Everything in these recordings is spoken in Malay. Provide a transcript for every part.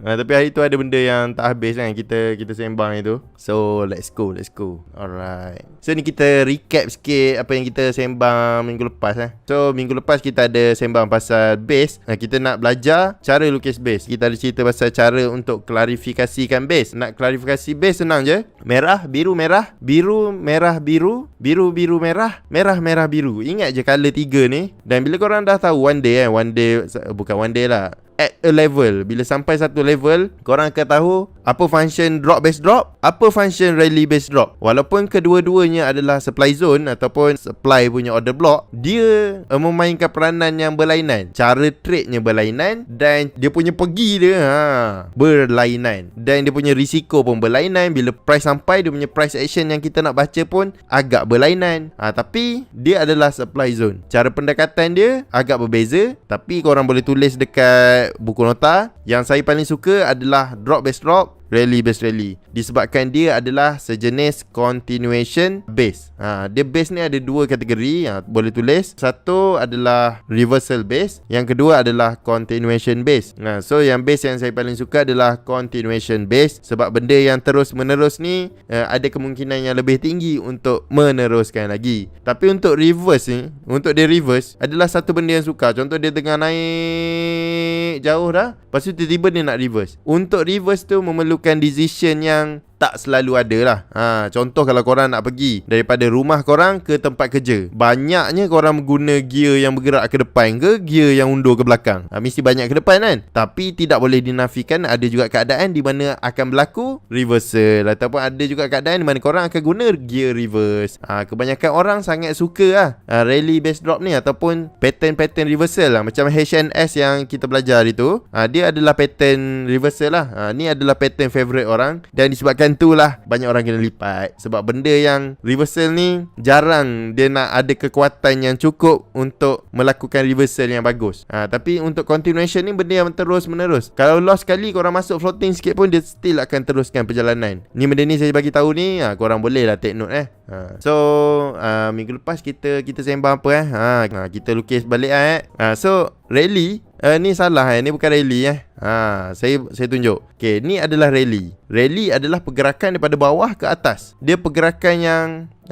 Tapi hari tu ada benda yang tak habis kan, kita sembang itu. So let's go. Alright. So ni kita recap sikit apa yang kita sembang minggu lepas So minggu lepas kita ada sembang pasal base. Kita nak belajar cara lukis base. Kita ada cerita pasal cara untuk klarifikasikan base. Nak klarifikasi base senang je. Merah, biru, merah, biru, merah, biru, biru, biru, merah, merah, merah, biru. Ingat je colour 3 ni. Dan bila korang dah tahu one day bukan one day lah, at a level, bila sampai satu level, korang akan tahu apa function drop base drop, apa function rally base drop. Walaupun kedua-duanya adalah supply zone ataupun supply punya order block, dia memainkan peranan yang berlainan. Cara trade-nya berlainan dan dia punya pergi dia berlainan. Dan dia punya risiko pun berlainan. Bila price sampai, dia punya price action yang kita nak baca pun agak berlainan. Tapi dia adalah supply zone. Cara pendekatan dia agak berbeza, tapi korang boleh tulis dekat buku nota. Yang saya paling suka adalah drop base drop, rally base rally, disebabkan dia adalah sejenis continuation base. Dia base ni ada dua kategori, boleh tulis. Satu adalah reversal base, yang kedua adalah continuation base. So yang base yang saya paling suka adalah continuation base, sebab benda yang terus menerus ni ada kemungkinan yang lebih tinggi untuk meneruskan lagi. Tapi untuk reverse ni, untuk dia reverse adalah satu benda yang suka. Contoh dia tengah naik jauh dah, lepas tu tiba-tiba dia nak reverse. Untuk reverse tu memerlukan decision yang tak selalu ada lah. Contoh kalau korang nak pergi daripada rumah korang ke tempat kerja, banyaknya korang guna gear yang bergerak ke depan ke gear yang undur ke belakang. Mesti banyak ke depan kan. Tapi tidak boleh dinafikan ada juga keadaan di mana akan berlaku reversal, ataupun ada juga keadaan di mana korang akan guna gear reverse. Kebanyakan orang sangat suka rally base drop ni ataupun pattern reversal lah. Macam HNS yang kita belajar itu, dia adalah pattern reversal lah. Ni adalah pattern favourite orang, dan disebabkan itulah banyak orang kena lipat. Sebab benda yang reversal ni jarang dia nak ada kekuatan yang cukup untuk melakukan reversal yang bagus. Tapi untuk continuation ni benda yang terus menerus. Kalau lost sekali korang masuk floating sikit pun, dia still akan teruskan perjalanan. Ni benda ni saya bagi tahu ni, korang boleh lah take note So minggu lepas kita sembang apa kita lukis balik So rally ni salah ni bukan rally saya tunjuk. Okay, ni adalah rally. Rally adalah pergerakan daripada bawah ke atas. Dia pergerakan yang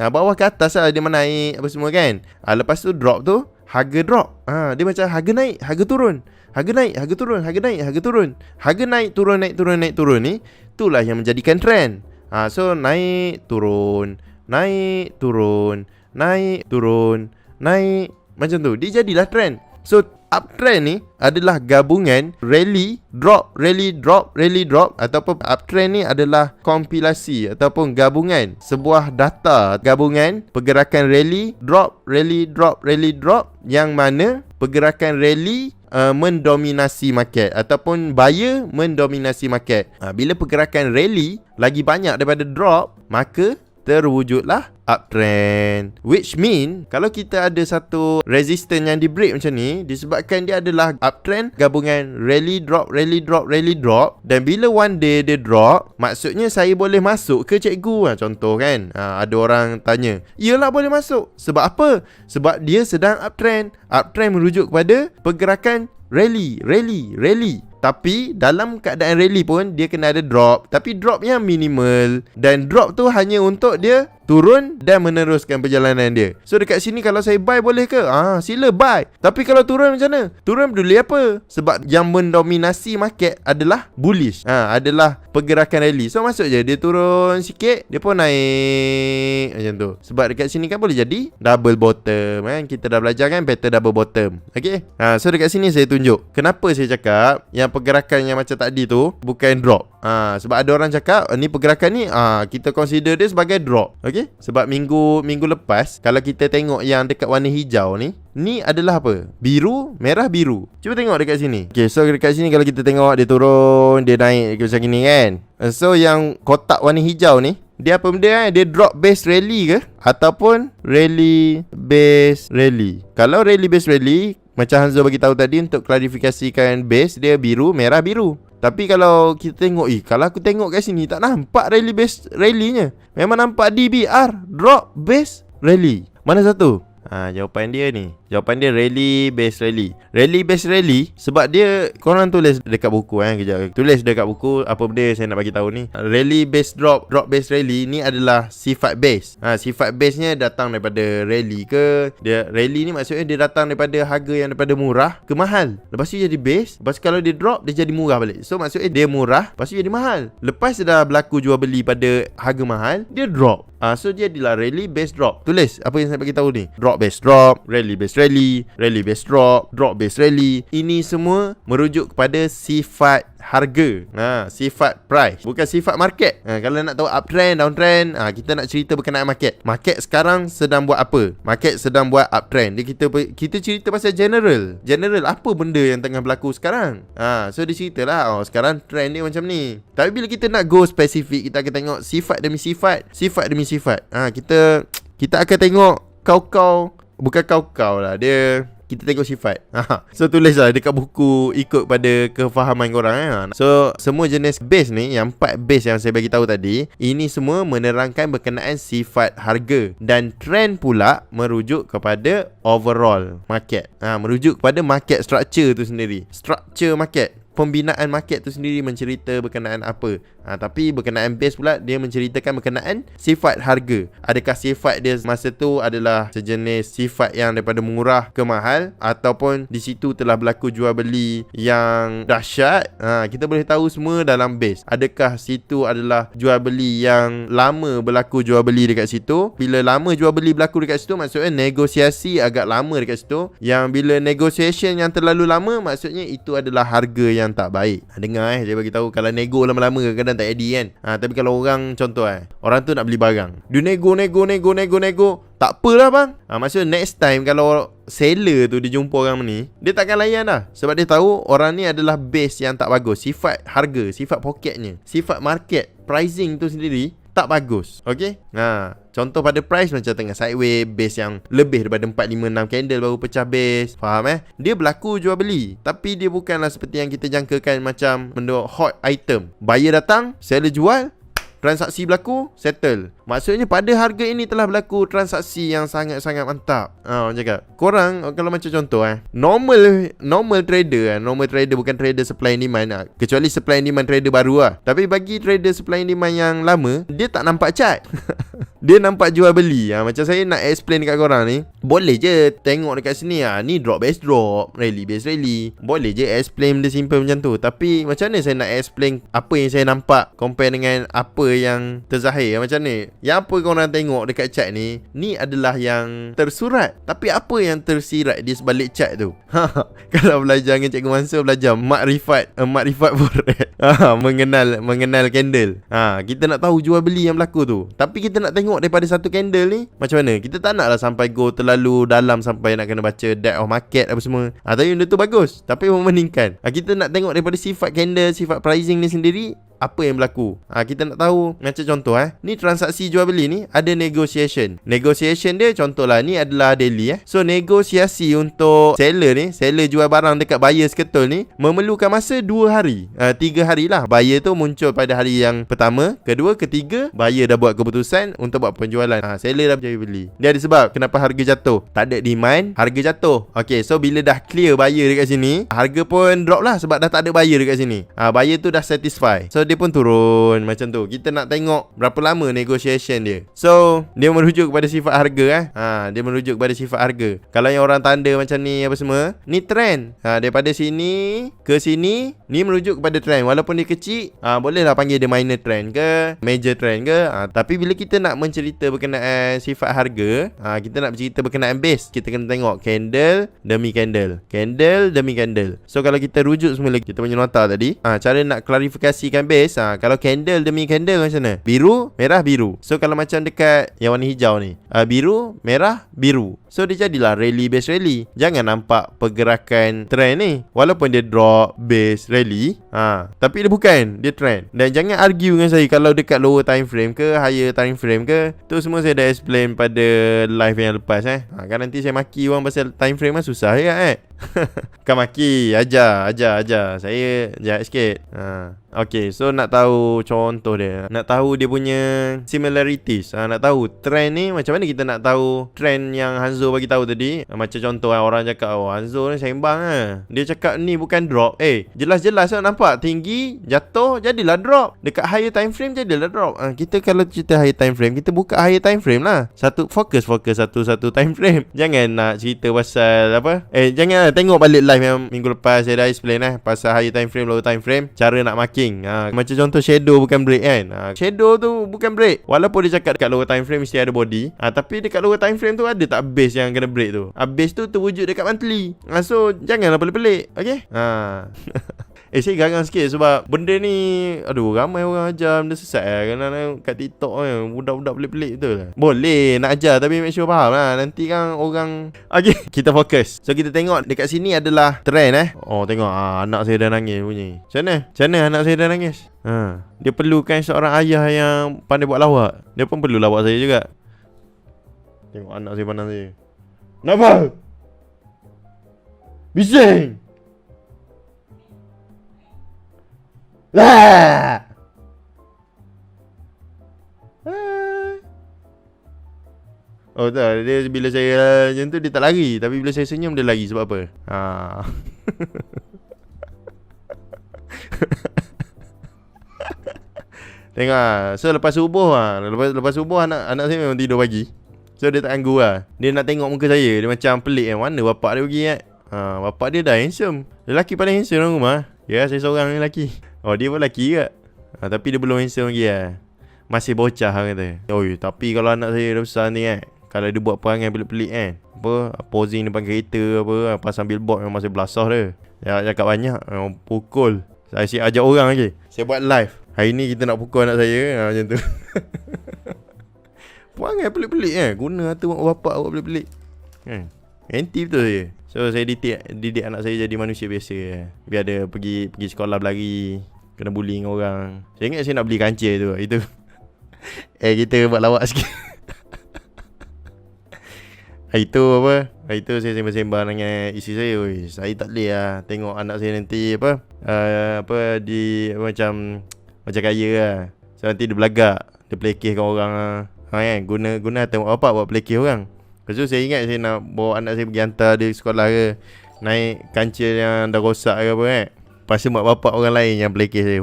bawah ke atas lah, dia menaik apa semua kan. Lepas tu drop tu, harga drop. Dia macam harga naik, harga turun. Harga naik, harga turun, harga naik, harga turun. Harga naik, turun, naik, turun, naik, turun ni, itulah yang menjadikan trend. So naik, turun, naik, turun, naik, turun, naik, macam tu. Dia jadilah trend. So uptrend ni adalah gabungan rally, drop, rally, drop, rally, drop. Ataupun uptrend ni adalah kompilasi ataupun gabungan sebuah data gabungan pergerakan rally, drop, rally, drop, rally, drop, yang mana pergerakan rally mendominasi market ataupun buyer mendominasi market. Bila pergerakan rally lagi banyak daripada drop, maka terwujudlah uptrend. Which mean kalau kita ada satu resistance yang di break macam ni, disebabkan dia adalah uptrend gabungan rally drop, rally drop, rally drop. Dan bila one day dia drop, maksudnya saya boleh masuk ke cikgu contoh kan. Ada orang tanya, iyalah boleh masuk. Sebab apa? Sebab dia sedang uptrend. Uptrend merujuk kepada pergerakan rally, rally, rally. Tapi dalam keadaan rally pun dia kena ada drop. Tapi drop yang minimal. Dan drop tu hanya untuk dia turun dan meneruskan perjalanan dia. So dekat sini kalau saya buy boleh ke? Sila buy. Tapi kalau turun macam mana? Turun peduli apa? Sebab yang mendominasi market adalah bullish. Adalah pergerakan rally. So masuk je, dia turun sikit, dia pun naik macam tu. Sebab dekat sini kan boleh jadi double bottom kan. Kita dah belajar kan pattern double bottom. Okay. So dekat sini saya tunjuk kenapa saya cakap yang pergerakan yang macam tadi tu bukan drop. Sebab ada orang cakap ni pergerakan ni kita consider dia sebagai drop. Okay. Sebab minggu lepas kalau kita tengok yang dekat warna hijau ni, ni adalah apa? Biru, merah, biru. Cuba tengok dekat sini. Okay, so dekat sini kalau kita tengok dia turun, dia naik macam gini kan. So yang kotak warna hijau ni, dia apa benda Dia drop base rally ke? Ataupun rally base rally? Kalau rally base rally, macam Hanzo bagi tahu tadi, untuk klarifikasikan base dia biru, merah, biru. Tapi kalau kita tengok, kalau aku tengok kat sini tak nampak rally base rally-nya. Memang nampak DBR, drop base rally. Mana satu? Jawapan dia ni. Jawapan dia rally based rally. Rally based rally sebab dia korang tulis dekat buku kejap. Tulis dekat buku apa benda saya nak bagi tahu ni. Rally based drop based rally ni adalah sifat base. Sifat base-nya datang daripada rally ke. Dia rally ni maksudnya dia datang daripada harga yang daripada murah ke mahal. Lepas tu jadi base. Lepas kalau dia drop dia jadi murah balik. So maksudnya dia murah, lepas tu jadi mahal. Lepas dah berlaku jual beli pada harga mahal, dia drop. So dia adalah rally based drop. Tulis apa yang saya bagi tahu ni. Drop based drop, rally based rally, rally based drop based rally. Ini semua merujuk kepada sifat harga. Sifat price, bukan sifat market. Kalau nak tahu uptrend, downtrend, kita nak cerita berkenaan market. Market sekarang sedang buat apa? Market sedang buat uptrend. Kita cerita pasal general apa benda yang tengah berlaku sekarang. So dia ceritalah sekarang trend dia macam ni. Tapi bila kita nak go spesifik, kita akan tengok sifat demi sifat, sifat demi sifat. Kita akan tengok bukan kau lah, dia kita tengok sifat. So tulislah dekat buku ikut pada kefahaman korang. So semua jenis base ni, yang 4 base yang saya bagi tahu tadi, ini semua menerangkan berkenaan sifat harga. Dan trend pula merujuk kepada overall market. Merujuk kepada market structure tu sendiri. Structure market, pembinaan market tu sendiri mencerita berkenaan apa. Tapi berkenaan base pula, dia menceritakan berkenaan sifat harga. Adakah sifat dia masa tu adalah sejenis sifat yang daripada murah ke mahal, ataupun di situ telah berlaku jual beli yang dahsyat. Kita boleh tahu semua dalam base. Adakah situ adalah jual beli yang lama berlaku jual beli dekat situ. Bila lama jual beli berlaku dekat situ, maksudnya negosiasi agak lama dekat situ. Yang bila negotiation yang terlalu lama, maksudnya itu adalah harga yang tak baik. Dengar saya bagi tahu, kalau nego lama-lama kadang tak edit kan. Tapi kalau orang contoh orang tu nak beli barang, dia nego, tak apalah bang. Maksudnya next time kalau seller tu dia jumpa orang ni, dia takkan layan dah. Sebab dia tahu orang ni adalah base yang tak bagus. Sifat harga, sifat pocketnya, sifat market, pricing tu sendiri tak bagus. Okay. Contoh pada price macam tengah sideways, base yang lebih daripada 4, 5, 6 candle baru pecah base. Faham Dia berlaku jual beli, tapi dia bukanlah seperti yang kita jangkakan macam benda hot item. Buyer datang, seller jual, transaksi berlaku, settle. Maksudnya pada harga ini telah berlaku transaksi yang sangat-sangat mantap. Orang cakap, korang kalau macam contoh normal trader bukan trader supply and demand kecuali supply and demand trader baru Tapi bagi trader supply and demand yang lama, dia tak nampak chart. Dia nampak jual beli. Macam saya nak explain dekat korang ni, boleh je tengok dekat sini ni drop based drop, rally based rally. Boleh je explain benda simple macam tu. Tapi macam mana saya nak explain apa yang saya nampak compare dengan apa yang terzahir macam ni. Yang apa korang tengok dekat chart ni adalah yang tersurat. Tapi apa yang tersirat di sebalik chart tu? Kalau belajar dengan Cikgu Mansur, belajar makrifat forex. Mengenal candle. Kita nak tahu jual beli yang berlaku tu. Tapi kita nak tengok daripada satu candle ni macam mana. Kita tak naklah sampai go terlalu dalam sampai nak kena baca depth of market apa semua. Tapi benda tu bagus, tapi membandingkan. Kita nak tengok daripada sifat candle, sifat pricing ni sendiri, apa yang berlaku. Kita nak tahu. Macam contoh ni transaksi jual beli ni ada negotiation. Negotiation dia contohlah ni adalah daily So negosiasi untuk seller ni, seller jual barang dekat buyer seketul ni, memerlukan masa 2 hari, 3 hari lah. Buyer tu muncul pada hari yang pertama, kedua, ketiga, buyer dah buat keputusan untuk buat penjualan. Seller dah jual beli. Dia ada sebab kenapa harga jatuh. Tak ada demand, harga jatuh. Okay, so bila dah clear buyer dekat sini, harga pun drop lah sebab dah tak ada buyer dekat sini. Buyer tu dah satisfy, so dia pun turun macam tu. Kita nak tengok berapa lama negotiation dia. So dia merujuk kepada sifat harga dia merujuk kepada sifat harga. Kalau yang orang tanda macam ni apa semua, ni trend. Daripada sini ke sini, ni merujuk kepada trend. Walaupun dia kecil, bolehlah panggil dia minor trend ke major trend ke. Tapi bila kita nak mencerita berkenaan sifat harga, kita nak bercerita berkenaan base, kita kena tengok candle demi candle, candle demi candle. So kalau kita rujuk semula kita punya nota tadi, cara nak klarifikasikan base, kalau candle demi candle macam mana? Biru, merah, biru. So kalau macam dekat yang warna hijau ni, biru, merah, biru. So dia jadilah rally base rally. Jangan nampak pergerakan trend ni, walaupun dia drop base rally, tapi dia bukan, dia trend. Dan jangan argue dengan saya kalau dekat lower time frame ke higher time frame ke. Tu semua saya dah explain pada live yang lepas Kan nanti saya maki orang pasal time frame susah ya Bukan maki, ajar saya jahat sikit. Okay, so nak tahu contoh dia, nak tahu dia punya similarities, nak tahu trend ni. Macam mana kita nak tahu trend yang Hanzo Hanzo bagi tahu tadi, macam contoh orang cakap, oh Hanzo ni sembang lah. Dia cakap ni bukan drop. Jelas-jelas lah nampak tinggi, jatuh, jadilah drop. Dekat higher time frame jadilah drop. Kita kalau cerita higher time frame, kita buka higher time frame lah. Fokus satu time frame. Jangan nak cerita pasal apa. Jangan tengok balik live yang minggu lepas saya dah explain pasal higher time frame, lower time frame, cara nak marking. Macam contoh shadow bukan break kan. Shadow tu bukan break. Walaupun dia cakap dekat lower time frame mesti ada body, tapi dekat lower time frame tu ada tak base yang kena break tu. Base tu terwujud dekat monthly. So janganlah pelik-pelik. Okay. Saya garang sikit sebab benda ni, aduh, ramai orang ajar benda sesat Kena kat TikTok budak-budak pelik-pelik betul lah. Boleh nak ajar tapi make sure faham lah. Nanti kan orang. Okay, kita fokus. So kita tengok dekat sini adalah trend tengok anak saya dah nangis bunyi. Macam mana anak saya dah nangis? Dia perlukan seorang ayah yang pandai buat lawak. Dia pun perlu lawak saya juga. Tengok anak saya pandang saya. Kenapa? Bising. Lah. Oh tak, dia bila saya macam tu dia tak lari, tapi bila saya senyum dia lari. Sebab apa? Tengok. So lepas subuh lepas subuh anak saya memang tidur pagi. So dia tak ganggu lah. Dia nak tengok muka saya. Dia macam pelik mana bapak dia pergi bapak dia dah handsome. Lelaki paling handsome dalam rumah. Ya, saya seorang ni lelaki. Dia pun lelaki ke. Tapi dia belum handsome lagi masih bocah kata. Tapi kalau anak saya dah besar ni kalau dia buat perangai pelik-pelik posing depan kereta pasang billboard memang masih belasah dia. Dia cakap banyak pukul. Saya siap ajak orang lagi. Saya buat live. Hari ni kita nak pukul anak saya macam tu. Perangai pelik-pelik guna harta mak bapak buat pelik-pelik. Anti betul saya. So saya didik anak saya jadi manusia biasa. Biar dia pergi sekolah berlari, kena bullying orang. Saya ingat saya nak beli kancil tu. Itu kita buat lawak sikit. Itu saya sembang-sembang dengan isteri saya. Saya tak boleh tengok anak saya nanti macam kaya lah. So nanti dia belagak, dia pelekehkan orang guna tengok bapak buat pelekeh orang. Lepas tu saya ingat saya nak bawa anak saya pergi hantar dia sekolah ke, naik kancil yang dah rosak ke apa Lepas tu mak bapak orang lain yang pelekeh saya.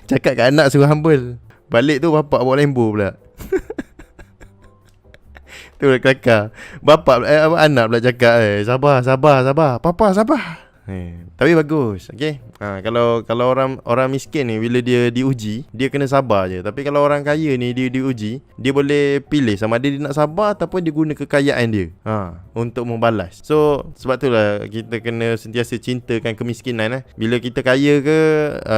Cakap kat anak suruh humble. Balik tu bapak bawa Lambo pula. Tu kelakar. Bapak anak pula cakap sabar papa sabar. Tapi bagus. Okay. Kalau orang miskin ni bila dia diuji, dia kena sabar je. Tapi kalau orang kaya ni dia diuji, dia boleh pilih sama ada dia nak sabar ataupun dia guna kekayaan dia untuk membalas. So sebab itulah kita kena sentiasa cintakan kemiskinan Bila kita kaya ke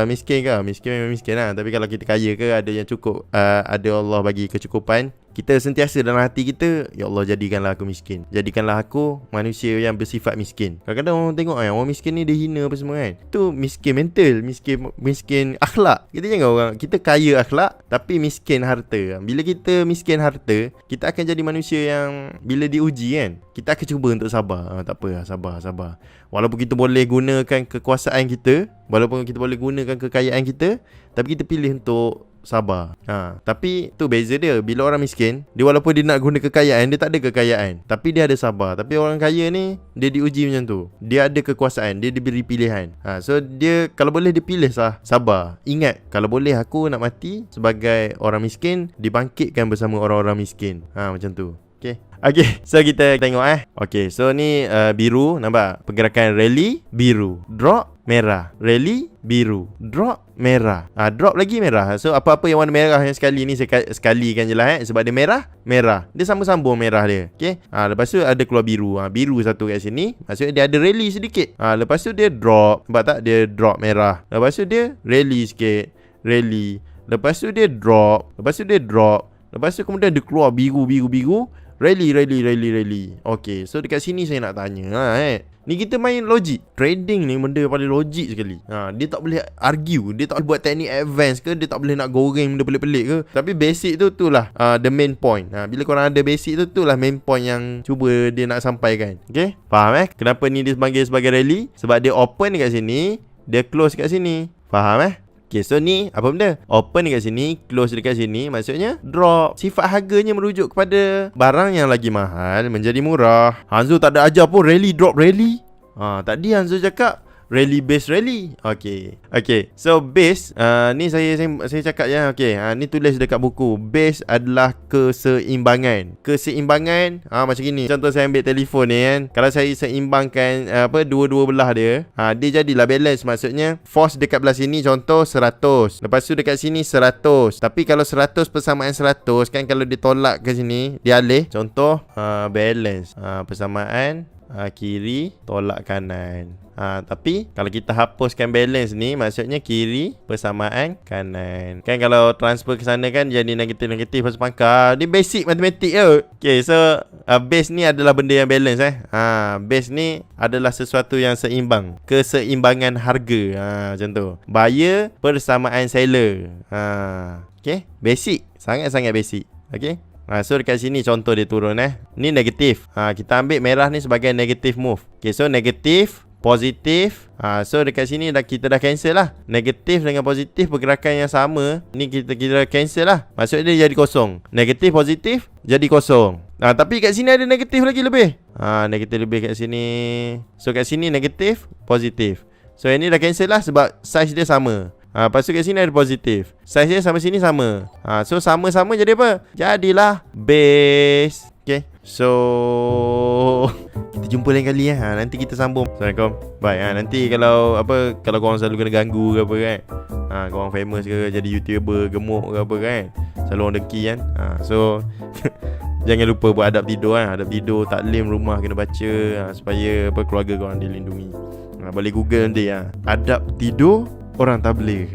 miskin ke, miskin memang miskin tapi kalau kita kaya ke, ada yang cukup, ada Allah bagi kecukupan, kita sentiasa dalam hati kita, ya Allah jadikanlah aku miskin, jadikanlah aku manusia yang bersifat miskin. Kadang-kadang orang tengok orang miskin ni dia hina apa semua tu miskin mental, miskin akhlak. Kita jangan orang, kita kaya akhlak tapi miskin harta. Bila kita miskin harta, kita akan jadi manusia yang bila diuji kita akan cuba untuk sabar. Tak apa, sabar. Walaupun kita boleh gunakan kekuasaan kita, walaupun kita boleh gunakan kekayaan kita, tapi kita pilih untuk sabar. Tapi tu beza dia. Bila orang miskin, dia walaupun dia nak guna kekayaan, dia tak ada kekayaan, tapi dia ada sabar. Tapi orang kaya ni, dia diuji macam tu. Dia ada kekuasaan, dia diberi pilihan. So dia kalau boleh dia pilih sabar. Ingat, kalau boleh aku nak mati sebagai orang miskin, dibangkitkan bersama orang-orang miskin. Macam tu. Okay, so kita tengok Okay, so ni biru, nampak pergerakan rally, biru, drop, merah, rally, biru, drop, merah, drop lagi merah. So apa-apa yang warna merah yang sekali ni saya sekalikan je lah sebab dia merah, dia sambung-sambung merah dia. Okay, lepas tu ada keluar biru, biru satu kat sini, maksudnya dia ada rally sedikit. Lepas tu dia drop, nampak tak, dia drop merah. Lepas tu dia rally sikit, rally. Lepas tu dia drop, lepas tu kemudian dia keluar biru, rally. Okay, so dekat sini saya nak tanya ni kita main logik. Trading ni benda paling logik sekali. Dia tak boleh argue, dia tak boleh buat teknik advance ke, dia tak boleh nak goreng benda pelik-pelik ke. Tapi basic tu lah the main point. Bila korang ada basic tu lah main point yang cuba dia nak sampaikan. Okay, faham Kenapa ni dia panggil sebagai rally? Sebab dia open dekat sini, dia close kat sini. Faham Okay, so ni apa benda? Open dekat sini, close dekat sini. Maksudnya drop. Sifat harganya merujuk kepada barang yang lagi mahal menjadi murah. Hanzo tak ada ajar pun rally drop rally. Tadi Hanzo cakap rally base rally. Okay. So base ni saya cakap je. Okay, ni tulis dekat buku. Base adalah keseimbangan. Keseimbangan macam gini. Contoh saya ambil telefon ni kan. Kalau saya seimbangkan dua-dua belah dia, dia jadilah balance. Maksudnya force dekat belah sini contoh 100. Lepas tu dekat sini 100. Tapi kalau 100 persamaan 100 kan, kalau ditolak ke sini, dialih. Contoh balance. Persamaan kiri tolak kanan. Tapi kalau kita hapuskan balance ni, maksudnya kiri persamaan kanan. Kan kalau transfer ke sana kan jadi negatif pasal pangkal. Ni basic matematik je. Okay, so base ni adalah benda yang balance base ni adalah sesuatu yang seimbang. Keseimbangan harga. Macam tu. Buyer persamaan seller. Okay, basic. Sangat-sangat basic. Okay. So dekat sini contoh dia turun ni negatif. Kita ambil merah ni sebagai negative move. Okay, so negatif, positif. So dekat sini kita dah cancel lah. Negatif dengan positif pergerakan yang sama. Ni kita cancel lah. Maksudnya dia jadi kosong. Negatif, positif jadi kosong. Tapi kat sini ada negatif lagi lebih. Negatif lebih kat sini. So kat sini negatif, positif. So yang ni dah cancel lah sebab size dia sama. Lepas tu kat sini ada positif. Size dia sama sini sama. So sama-sama jadi apa? Jadilah base. Okay. So kita jumpa lain kali nanti kita sambung. Assalamualaikum. Bye. Nanti kalau kalau korang selalu kena ganggu ke apa kan, korang famous ke jadi YouTuber gemuk ke apa kan, selalu orang dengki kan. So jangan lupa buat adab tidur Adab tidur, taklim rumah kena baca supaya keluarga korang dilindungi. Boleh Google nanti adab tidur orang tabligh.